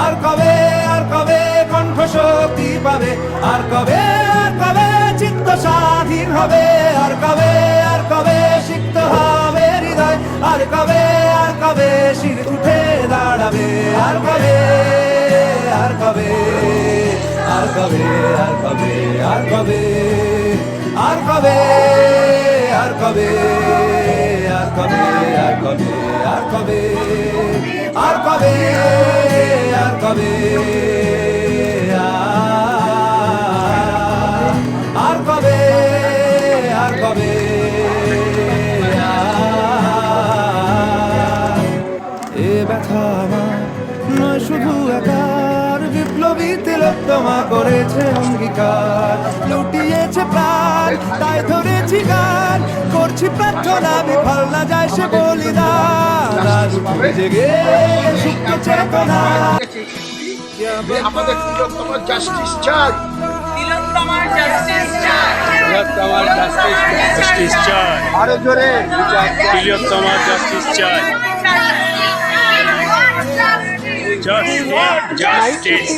আর কবে কণ্ঠ শক্তি পাবে, আর কবে চিত্ত স্বাধীন হবে, আর কবে সিক্ত হবে হৃদয়, আর কবে শির উঠে দাঁড়াবে, আর কবে আর কবে আর কবে আর কবে আর কবে আর কবে আর কবে আর কবে আর কবে আর কবে আর কবে আর কবে আর কবে আর কবে এ ব্যথা আমার নয় শুধু একার, বিপ্লবী তিলোত্তমা করেছে অঙ্গীকার, লুটিয়েছে প্রাণ তাই ধরেছি গান, করছি প্রার্থনা বিফল না যায় সে বলিদান, আজ উঠে জেগে সুপ্ত চেতনা। আমাদের তিলোত্তমার জাস্টিস চাই, তিলোত্তমার জাস্টিস চাই, তিলোত্তমার জাস্টিস চাই, আরো জোরে তিলোত্তমার জাস্টিস চাই, জাস্টিস